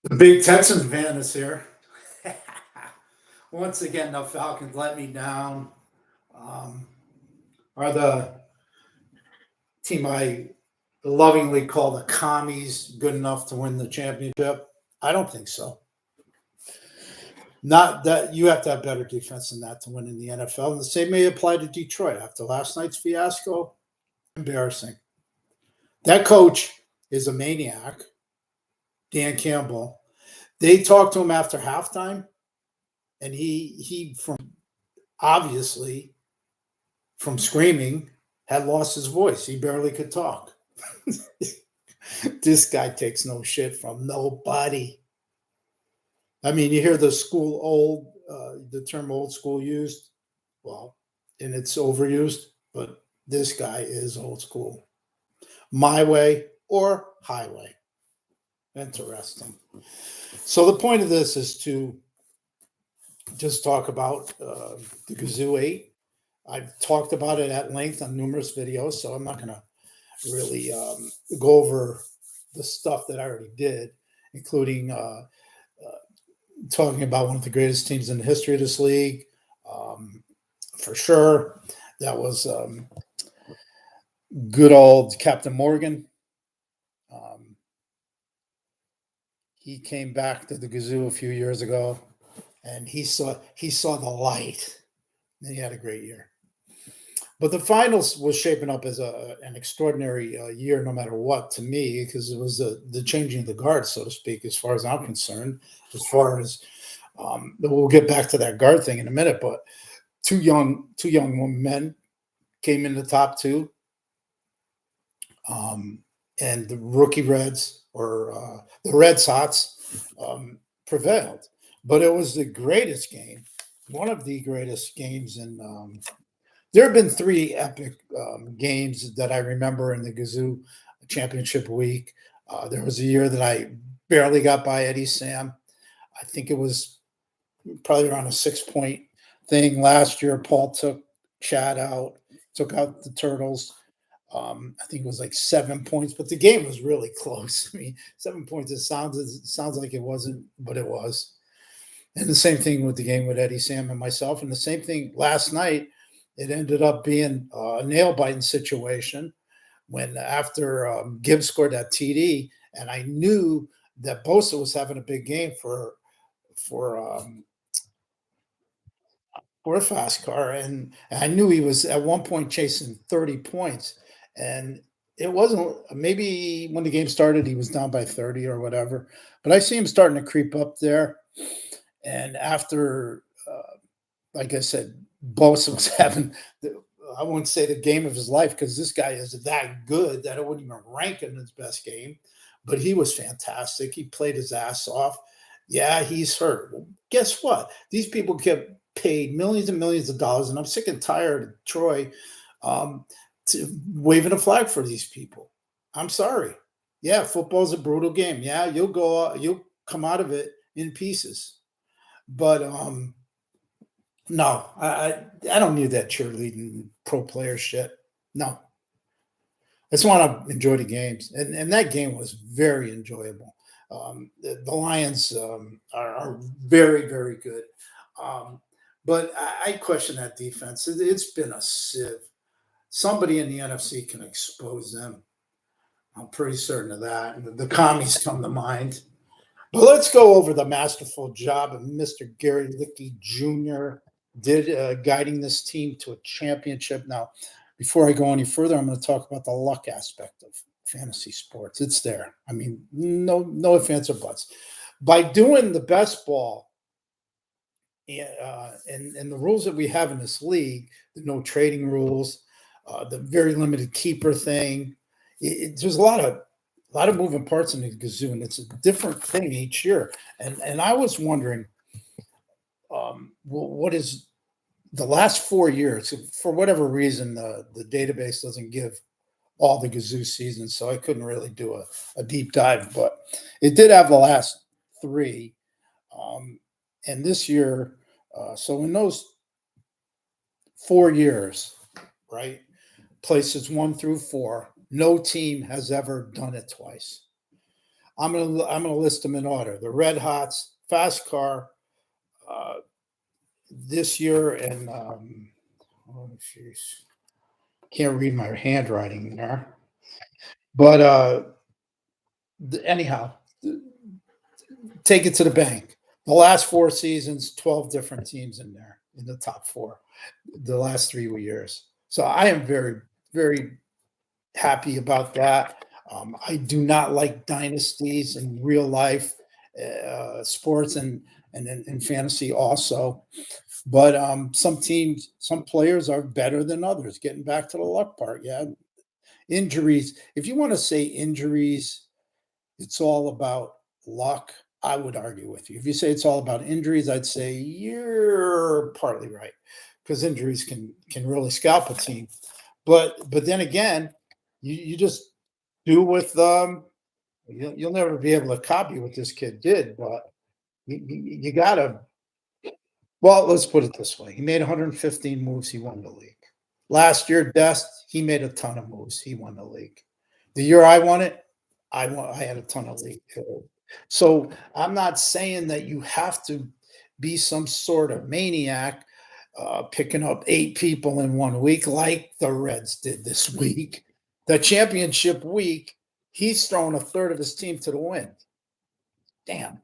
The big Texans fan is here. Once again, the Falcons let me down. Um, are the team I lovingly call the commies good enough to win the championship? I don't think so. Not that you have to have better defense than that to win in the NFL. And the same may apply to Detroit after last night's fiasco. Embarrassing. That coach is a maniac, Dan Campbell. They talked to him after halftime, and he from obviously from screaming had lost his voice. He barely could talk. This guy takes no shit from nobody. I mean, you hear the term old school used. Well, and it's overused, but this guy is old school. My way or highway. Interesting. So the point of this is to just talk about the Gazoo 8. I've talked about it at length on numerous videos, so I'm not going to really go over the stuff that I already did, including talking about one of the greatest teams in the history of this league. For sure, that was good old Captain Morgan. He came back to the Gazoo a few years ago, and he saw the light, and he had a great year. But the finals was shaping up as an extraordinary year, no matter what, to me, because it was the changing of the guard, so to speak, as far as I'm concerned. As far as we'll get back to that guard thing in a minute, but two young men came in the top two, and the rookie Reds or the Red Sox prevailed. But it was the greatest game, one of the greatest games in. There have been three epic games that I remember in the Gazoo championship week. There was a year that I barely got by Eddie Sam. I think it was probably around a 6-point thing. Last year, Paul took Chad out, took out the Turtles. I think it was like 7 points, but the game was really close. I mean, 7 points, it sounds like it wasn't, but it was. And the same thing with the game with Eddie Sam and myself. And the same thing last night. It ended up being a nail biting situation when after Gibbs scored that TD, and I knew that Bosa was having a big game for a fast car, and I knew he was at one point chasing 30 points, and it wasn't maybe when the game started he was down by 30 or whatever, but I see him starting to creep up there, and after like I said, Bosa was having, I wouldn't say the game of his life because this guy is that good that I wouldn't even rank him in his best game. But he was fantastic. He played his ass off. Yeah, he's hurt. Well, guess what? These people get paid millions and millions of dollars, and I'm sick and tired of Troy waving a flag for these people. I'm sorry. Yeah, football's a brutal game. Yeah, you'll come out of it in pieces. But no, I don't need that cheerleading pro player shit. No, I just want to enjoy the games, and that game was very enjoyable. The Lions are very very good, um, but I question that defense. It's been a sieve. Somebody in the NFC can expose them. I'm pretty certain of that. The commies come to mind. But let's go over the masterful job of Mr. Gary Licky Jr. did guiding this team to a championship. Now, before I go any further, I'm going to talk about the luck aspect of fantasy sports. It's there. I mean, no offense or buts. By doing the best ball and the rules that we have in this league, the no trading rules, the very limited keeper thing, there's a lot of moving parts in the Gazoo, and it's a different thing each year. And I was wondering, what is the last 4 years? For whatever reason, the database doesn't give all the Gazoo seasons, so I couldn't really do a deep dive, but it did have the last three. And this year, so in those 4 years, right, places 1 through 4, no team has ever done it twice. I'm gonna list them in order. The Red Hots, Fast Car, uh, this year, and oh jeez, can't read my handwriting there. But anyhow, take it to the bank. The last 4 seasons, 12 different teams in there in the top four. The last 3 years. So I am very, very happy about that. I do not like dynasties in real life, sports, and fantasy also. But some teams, some players are better than others. Getting back to the luck part, yeah, injuries. If you want to say injuries, it's all about luck. I would argue with you. If you say it's all about injuries, I'd say you're partly right because injuries can really scalp a team. But then again, you just do with you'll never be able to copy what this kid did, but you gotta. Well, let's put it this way: he made 115 moves, he won the league. Last year, Dest, he made a ton of moves, he won the league. The year I won it, I had a ton of league. So I'm not saying that you have to be some sort of maniac picking up 8 people in 1 week like the Reds did this week. The championship week, he's thrown a third of his team to the wind. Damn,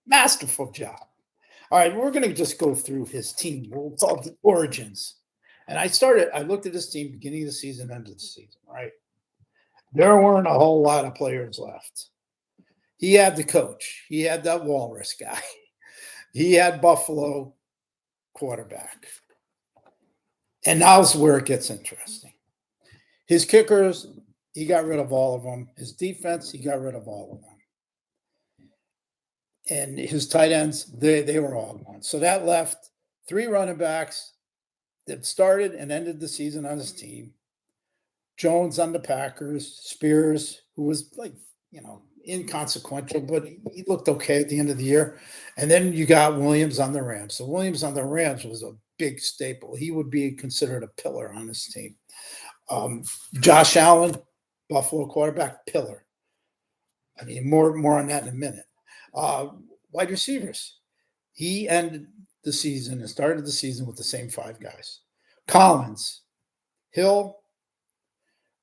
masterful job. All right, we're going to just go through his team. We'll call it the origins. And I looked at his team beginning of the season, end of the season, right? There weren't a whole lot of players left. He had the coach. He had that Walrus guy. He had Buffalo quarterback. And now's where it gets interesting. His kickers, he got rid of all of them. His defense, he got rid of all of them. And his tight ends, they were all gone. So that left 3 running backs that started and ended the season on his team. Jones on the Packers, Spears, who was like, inconsequential, but he looked okay at the end of the year. And then you got Williams on the Rams. So Williams on the Rams was a big staple. He would be considered a pillar on this team. Josh Allen, Buffalo quarterback, pillar. I mean, more on that in a minute. Wide receivers. He ended the season and started the season with the same 5 guys. Collins, Hill,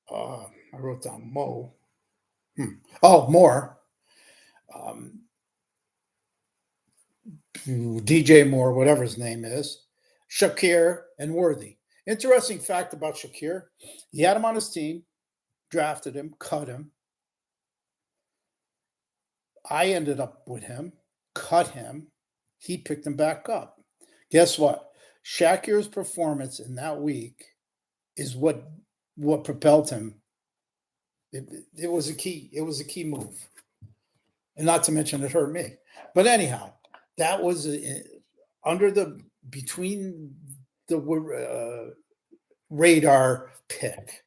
I wrote down Mo. Moore. DJ Moore, whatever his name is. Shakir and Worthy. Interesting fact about Shakir. He had him on his team, drafted him, cut him. I ended up with him, cut him. He picked him back up. Guess what? Shakir's performance in that week is what propelled him. It was a key move, and not to mention it hurt me. But anyhow, that was between the radar pick,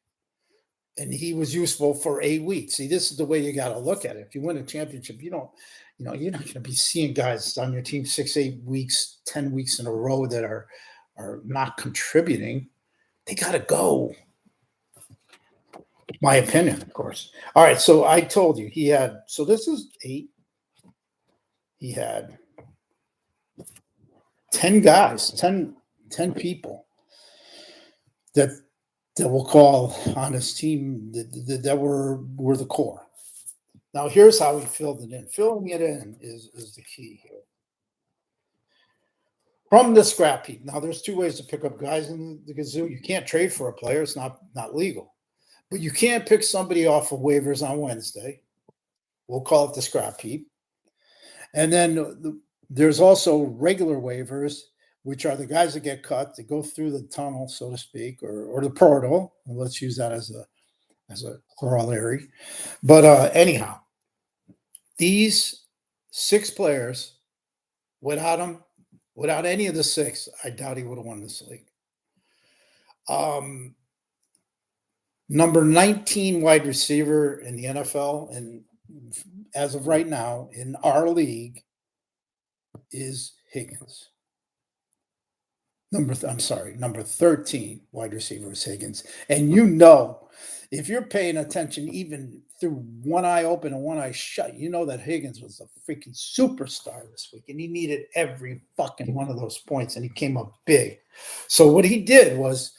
and he was useful for 8 weeks. See, this is the way you got to look at it. If you win a championship, you're not going to be seeing guys on your team 6, 8 weeks, 10 weeks in a row that are not contributing. They got to go. My opinion, of course. All right, so I told you so this is 8. He had 10 guys, 10 people that we'll call on his team that were the core. Now, here's how he filled it in. Filling it in is the key here. From the scrap heap. Now, there's 2 ways to pick up guys in the Gazoo. You can't trade for a player. It's not legal. But you can't pick somebody off of waivers on Wednesday. We'll call it the scrap heap. And then there's also regular waivers, which are the guys that get cut, that go through the tunnel, so to speak, or the portal. Let's use that as a corollary. But anyhow, these 6 players, without any of the 6, I doubt he would have won this league. Number 19 wide receiver in the NFL, and as of right now in our league, is Higgins. Number 13 wide receiver is Higgins. And if you're paying attention even through one eye open and one eye shut. You know that Higgins was a freaking superstar this week, and he needed every fucking one of those points, and he came up big. So what he did was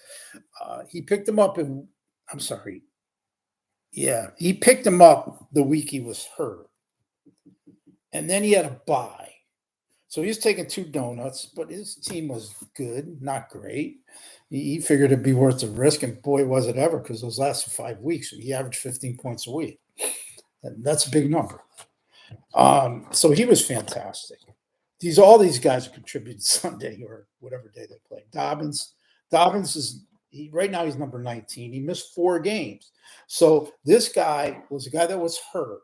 he picked him up, and I'm sorry, yeah, he picked him up the week he was hurt, and then he had a bye. So he was taking 2 donuts, but his team was good, not great. He figured it'd be worth the risk, and boy, was it ever, because those last 5 weeks, he averaged 15 points a week. And that's a big number. So he was fantastic. All these guys contributed Sunday or whatever day they played. Dobbins is right now he's number 19. He missed 4 games. So this guy was a guy that was hurt.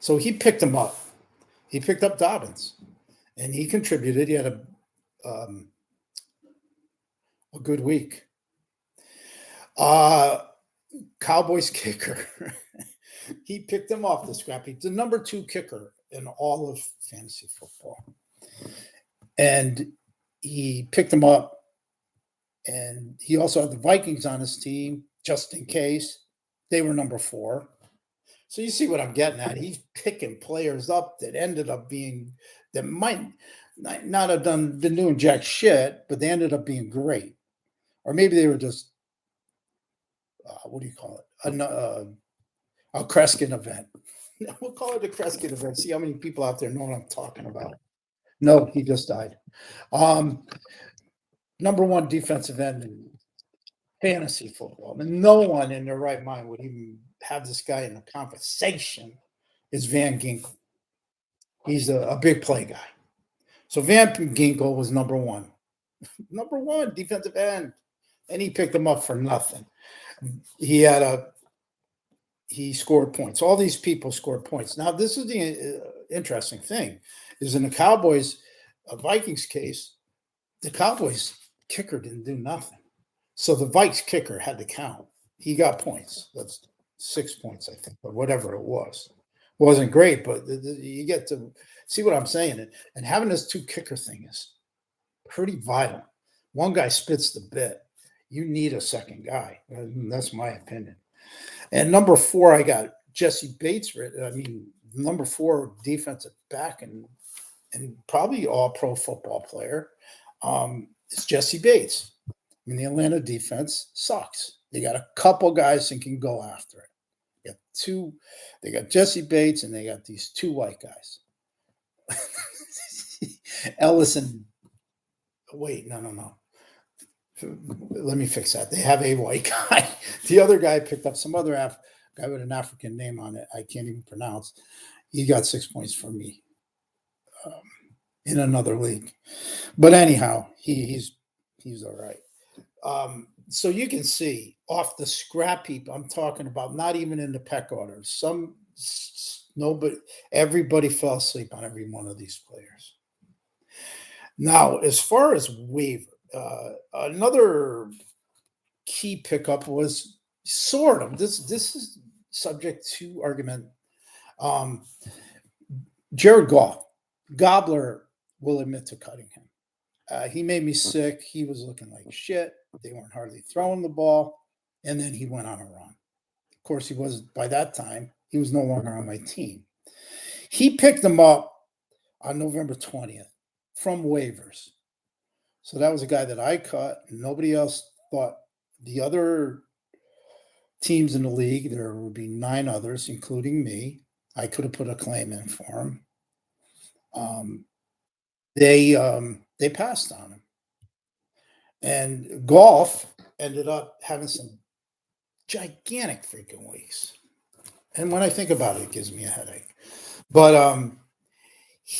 So he picked him up. He picked up Dobbins, and he contributed. He had a good week. Cowboys kicker. He picked him off the scrap heap. The number 2 kicker in all of fantasy football. And he picked him up. And he also had the Vikings on his team, just in case. They were number 4. So you see what I'm getting at. He's picking players up that might not have been doing jack shit, but they ended up being great. Or maybe they were just, what do you call it? A Kreskin event. We'll call it a Kreskin event. See how many people out there know what I'm talking about. No, he just died. Number 1 defensive end in fantasy football. I mean, no one in their right mind would even have this guy in a conversation. Is Van Ginkel. He's a big play guy. So Van Ginkel was number 1. Number 1 defensive end. And he picked him up for nothing. He scored points. All these people scored points. Now, this is the interesting thing, is in the Cowboys, Vikings case, the Cowboys kicker didn't do nothing. So the Vikes kicker had to count. He got points. That's 6 points, I think, or whatever it was. It wasn't great, but you get to see what I'm saying. And having this 2 kicker thing is pretty vital. One guy spits the bit. You need a second guy. That's my opinion. And number 4, I got Jesse Bates. I mean, number 4 defensive back and probably all pro football player. It's Jesse Bates. I mean, the Atlanta defense sucks. They got a couple guys that can go after it. They got Jesse Bates, and they got these 2 white guys. Ellison. Wait, no. Let me fix that. They have a white guy. The other guy picked up some other guy with an African name on it. I can't even pronounce. He got 6 points from me in another league. But anyhow, he's all right. So you can see off the scrap heap, I'm talking about not even in the peck order. Everybody fell asleep on every one of these players. Now, as far as waiver, another key pickup was sort of this is subject to argument. Jared Goff, Gobbler will admit to cutting him. He made me sick. He was looking like shit. They weren't hardly throwing the ball, and then he went on a run. Of course, he was by that time. He was no longer on my team. He picked him up on November 20th from waivers. So that was a guy that I cut, and nobody else thought. The other teams in the league, there would be 9 others, including me. I could have put a claim in for him. They passed on him. And Golf ended up having some gigantic freaking weeks. And when I think about it, it gives me a headache. But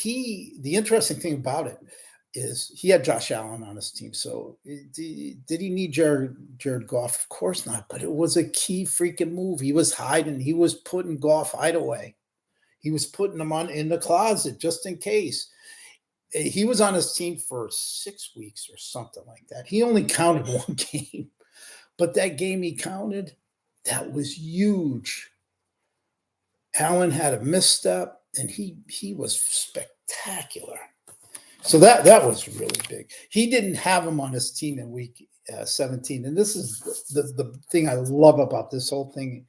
the interesting thing about it is he had Josh Allen on his team. So did he need Jared Goff? Of course not. But it was a key freaking move. He was hiding. He was putting Goff hideaway. He was putting him in the closet just in case. He was on his team for 6 weeks or something like that. He only counted 1 game. But that game he counted, that was huge. Allen had a misstep, and he was spectacular. So that was really big. He didn't have him on his team in week 17. And this is the thing I love about this whole thing.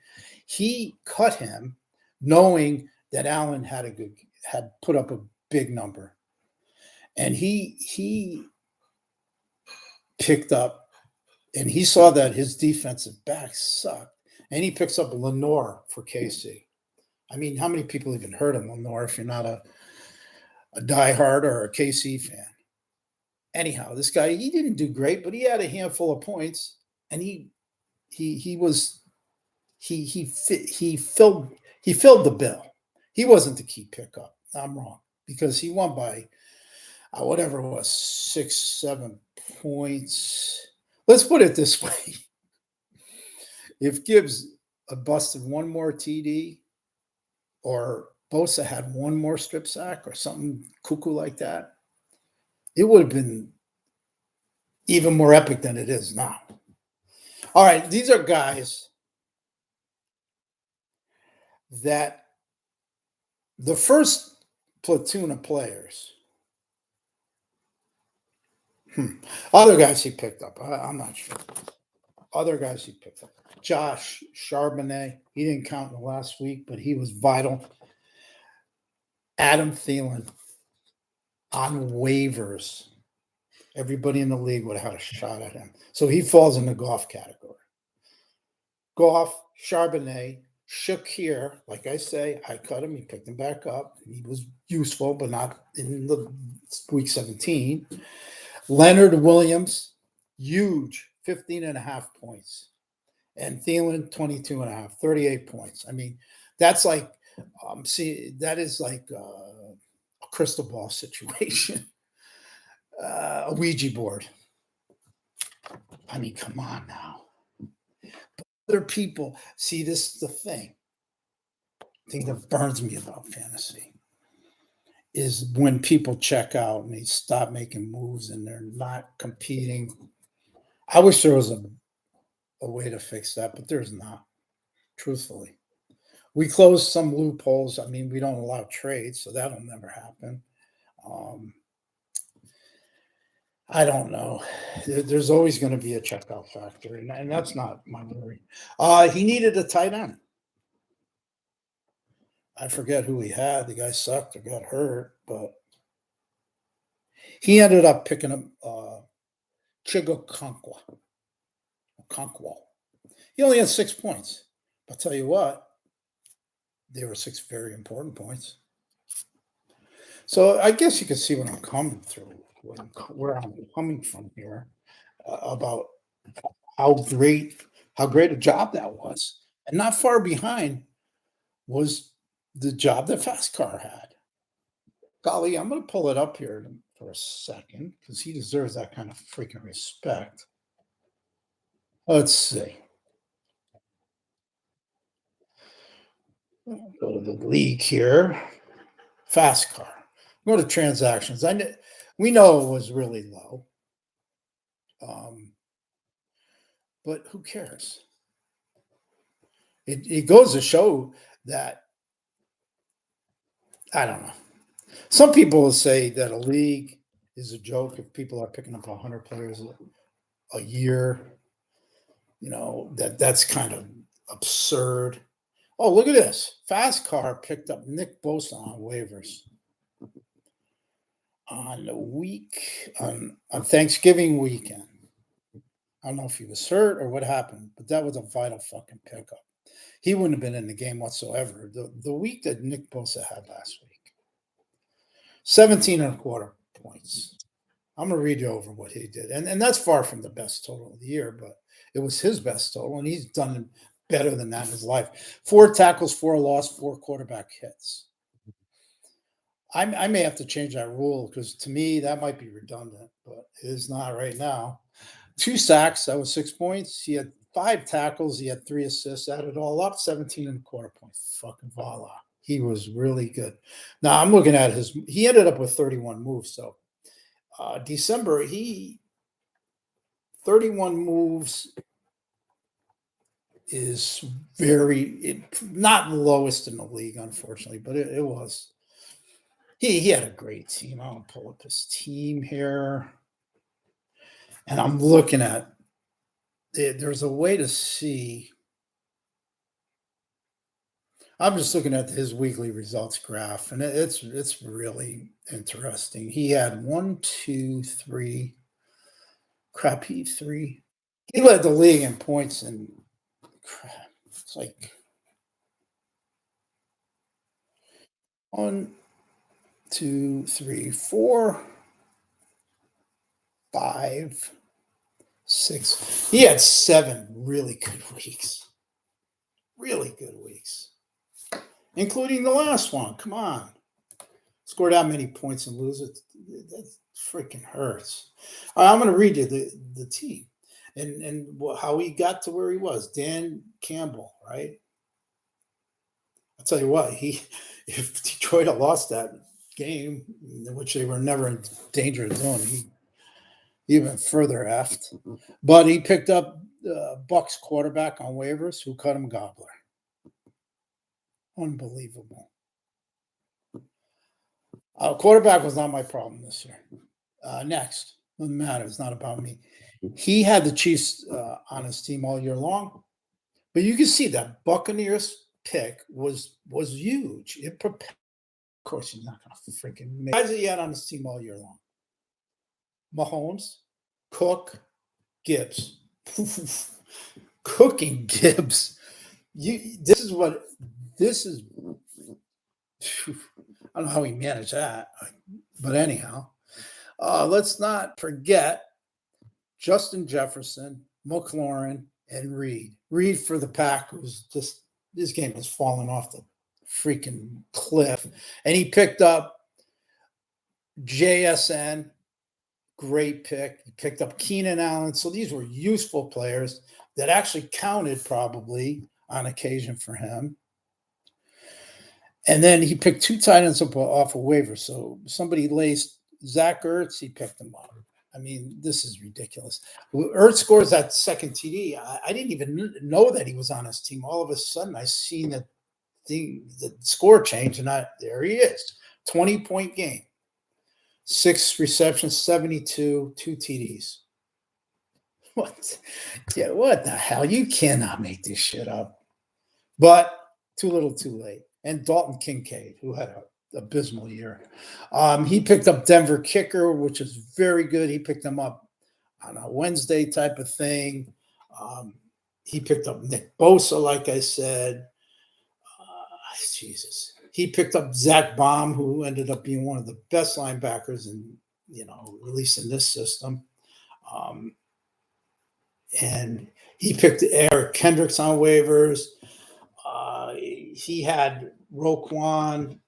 He cut him knowing that Allen had put up a big number. And he picked up, and he saw that his defensive back sucked. And he picks up Lenore for KC. I mean, how many people even heard of Lenore if you're not a diehard or a KC fan? Anyhow, this guy, he didn't do great, but he had a handful of points, and he filled the bill. He wasn't the key pickup. I'm wrong, because he won by whatever it was, 6, 7 points. Let's put it this way: if Gibbs busted one more TD, or Bosa had one more strip sack, or something cuckoo like that, it would have been even more epic than it is now. All right, these are guys that the first platoon of players, other guys he picked up, I'm not sure. Other guys he picked up. Josh Charbonnet, he didn't count in the last week, but he was vital. Adam Thielen on waivers. Everybody in the league would have had a shot at him. So he falls in the Goff category. Goff, Charbonnet, Shakir, like I say, I cut him. He picked him back up. He was useful, but not in the week 17. Leonard Williams, huge, 15.5 points. And Thielen, 22.5, 38 points. I mean, that's like, that is like a crystal ball situation. A Ouija board. I mean, come on now. But other people, see, this is the thing that burns me about fantasy is when people check out and they stop making moves and they're not competing. I wish there was a way to fix that, but there's not, truthfully. We closed some loopholes. I mean, we don't allow trades, so that'll never happen. I don't know. There's always going to be a checkout factor, and that's not my worry. He needed a tight end. I forget who he had. The guy sucked or got hurt, but he ended up picking up Chigokonkwa. He only had 6 points. I'll tell you what, they were 6 very important points. So I guess you can see what I'm coming through, where I'm coming from here, about how great a job that was. And not far behind was the job that Fast Car had. Golly, I'm going to pull it up here for a second because he deserves that kind of freaking respect. Let's see. Go to the league here. Fast Car. Go to transactions. We know it was really low. But who cares? It goes to show that, I don't know. Some people will say that a league is a joke if people are picking up 100 players a year. You know, that's kind of absurd. Oh, look at this. Fast Car picked up Nick Bosa on waivers on Thanksgiving weekend. I don't know if he was hurt or what happened, but that was a vital fucking pickup. He wouldn't have been in the game whatsoever. The week that Nick Bosa had last week, 17.25 points. I'm going to read you over what he did. And that's far from the best total of the year, but it was his best total, and he's done better than that in his life. 4 tackles, 4 loss, 4 quarterback hits. I may have to change that rule because to me that might be redundant, but it is not right now. 2 sacks, that was 6 points. He had 5 tackles, he had 3 assists, added all up, 17.25 points. Fucking voila. He was really good. Now I'm looking at he ended up with 31 moves. So December, 31 moves is not the lowest in the league, unfortunately, but it was. He had a great team. I'll pull up his team here. And I'm looking at there's a way to see. I'm just looking at his weekly results graph, and it's really interesting. He had one, two, three. Crap, he three. He led the league in points, and crap, it's like one, two, three, four, five, six. He had 7 really good weeks. Really good weeks, including the last one. Come on. Score that many points and lose it. That freaking hurts. All right, I'm going to read you the team and how he got to where he was. Dan Campbell, right? I'll tell you what, if Detroit had lost that game, which they were never in danger of doing, he even further effed. But he picked up Buck's quarterback on waivers who cut him gobbler. Unbelievable. Quarterback was not my problem this year. Next, doesn't matter. It's not about me. He had the Chiefs on his team all year long, but you can see that Buccaneers pick was huge. Of course, he's not going to freaking make. Guys that he had on his team all year long: Mahomes, Cook, Gibbs. Cooking Gibbs. This is. I don't know how he managed that, but anyhow, let's not forget Justin Jefferson, McLaurin, and Reed. Reed for the Pack was just, this game was falling off the freaking cliff. And he picked up JSN, great pick. He picked up Keenan Allen. So these were useful players that actually counted probably on occasion for him. And then he picked 2 tight ends off a waiver. So somebody laced Zach Ertz, he picked him up. I mean, this is ridiculous. Ertz scores that second TD. I didn't even know that he was on his team. All of a sudden, I seen the score change, and there he is. 20-point game. 6 receptions, 72, 2 TDs. What? Yeah, what the hell? You cannot make this shit up. But too little, too late. And Dalton Kincaid, who had an abysmal year. He picked up Denver kicker, which is very good. He picked him up on a Wednesday type of thing. He picked up Nick Bosa, like I said. Jesus. He picked up Zach Baum, who ended up being one of the best linebackers in, at least in this system. And he picked Eric Kendricks on waivers. He had Roquan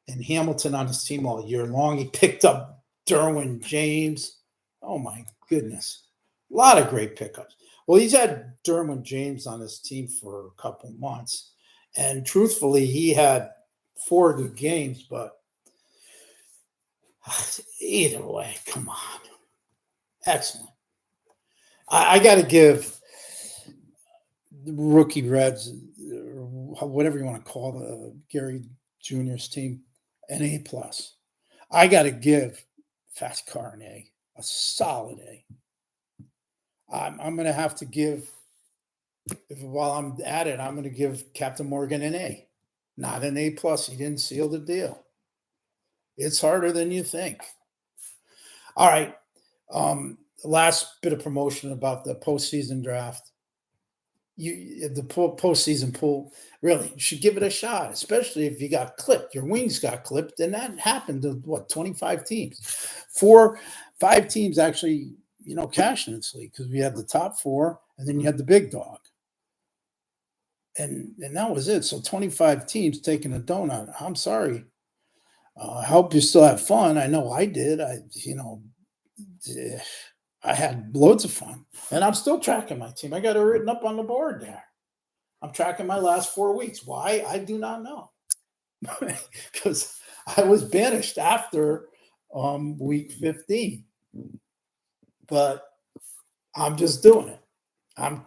and Hamilton on his team all year long. He picked up Derwin James. Oh, my goodness. A lot of great pickups. Well, he's had Derwin James on his team for a couple months. And truthfully, he had 4 good games, but either way, come on. Excellent. I got to give the rookie Reds, or whatever you want to call the Gary Jr.'s team, an A+. I got to give Fast Car an A solid A. I'm going to have to give, while I'm at it, I'm going to give Captain Morgan an A, not an A+. He didn't seal the deal. It's harder than you think. All right. Last bit of promotion about the postseason draft. The postseason pool, really, you should give it a shot, especially if you got clipped. Your wings got clipped, and that happened to 25 teams. 5 teams actually, cashed in this league because we had the top 4, and then you had the big dog. And that was it. So 25 teams taking a donut. I'm sorry. I hope you still have fun. I know I did. I had loads of fun, and I'm still tracking my team. I got it written up on the board there. I'm tracking my last 4 weeks. Why? I do not know. Because I was banished after week 15. But I'm just doing it. I'm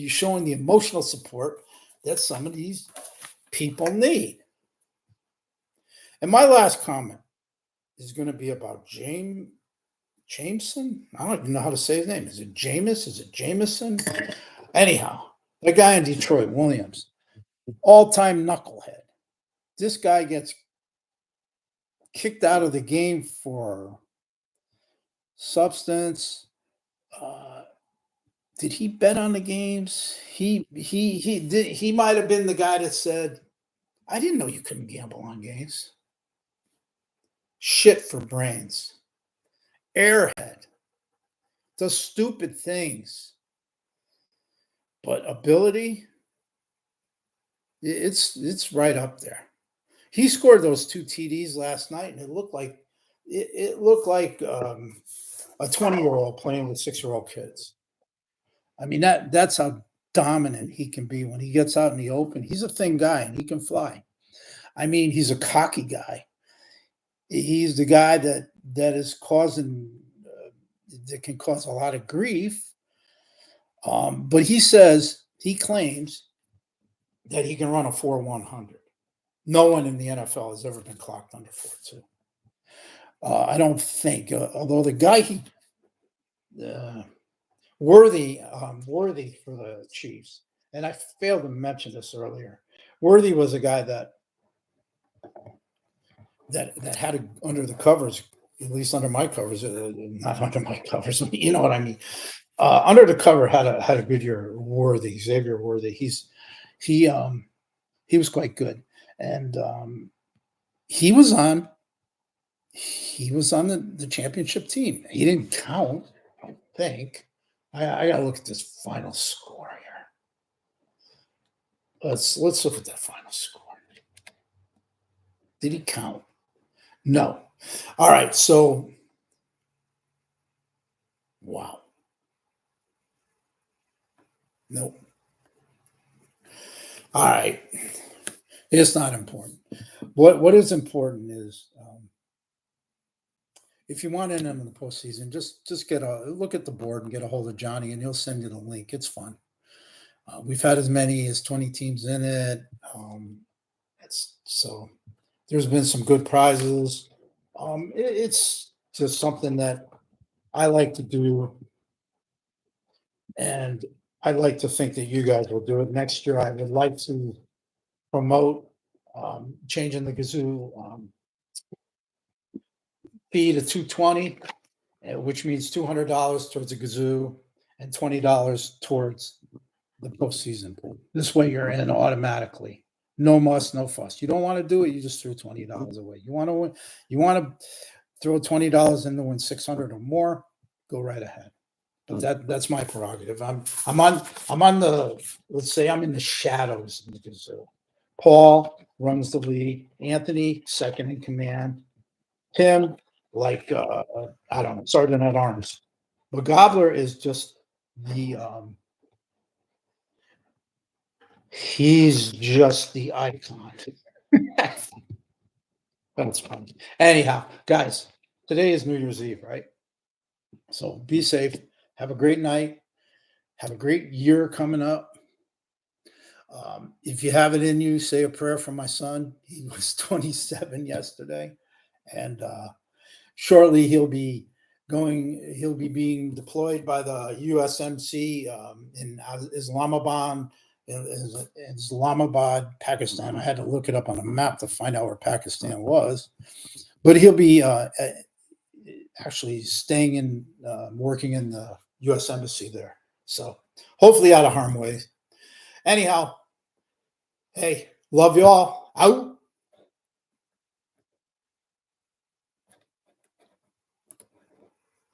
showing the emotional support that some of these people need. And my last comment is going to be about James Jameson? I don't even know how to say his name. Is it Jameis? Is it Jameson? Anyhow, the guy in Detroit, Williams, all-time knucklehead. This guy gets kicked out of the game for substance. Did he bet on the games? He might have been the guy that said, "I didn't know you couldn't gamble on games." Shit for brains. Airhead. Does stupid things. But ability, it's right up there. He scored those 2 TDs last night, and it looked like a 20-year-old playing with 6-year-old kids. I mean, that's how dominant he can be when he gets out in the open. He's a thin guy, and he can fly. I mean, he's a cocky guy. He's the guy that is causing that can cause a lot of grief. But he claims that he can run a 4.100. No one in the NFL has ever been clocked under 4.2. I don't think, although the guy Worthy for the Chiefs, and I failed to mention this earlier. Worthy was a guy that had under the covers, at least under my covers, not under my covers. You know what I mean. Under the cover had a good year. Worthy, Xavier Worthy. He was quite good, and he was on the championship team. He didn't count, I don't think. I gotta look at this final score here. Let's look at that final score. Did he count? No. All right. So, wow. Nope. All right. It's not important. What is important is if you want in on the postseason, just get a look at the board and get a hold of Johnny, and he'll send you the link. It's fun. We've had as many as 20 teams in it. So there's been some good prizes. It's just something that I like to do, and I'd like to think that you guys will do it next year. I would like to promote changing the Gazoo fee to $220, which means $200 towards a Gazoo and $20 towards the postseason pool. This way you're in automatically. No muss, no fuss. You don't want to do it, you just threw $20 away. You want to win, you want to throw $20 in to win 600 or more, go right ahead. But that's my prerogative. I'm on the, let's say I'm in the shadows in the Gazoo. Paul runs the league. Anthony, second in command. Tim, like I don't know, sergeant at arms. But Gobbler is just the he's just the icon. That's fun. Anyhow, guys, today is New Year's Eve, right? So be safe. Have a great night. Have a great year coming up. If you have it in you, say a prayer for my son. He was 27 yesterday, and shortly he'll be being deployed by the USMC in Islamabad, Pakistan. I had to look it up on a map to find out where Pakistan was, but he'll be actually staying in, working in the U.S. Embassy there. So hopefully out of harm's way. Anyhow, hey, love you all. Out.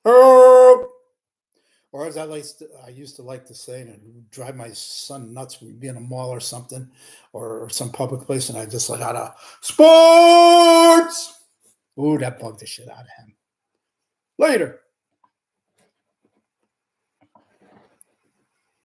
Or as I used to like to say, and it would drive my son nuts. We'd be in a mall or something, or some public place, and I just like out of sports. Ooh, that bugged the shit out of him. Later.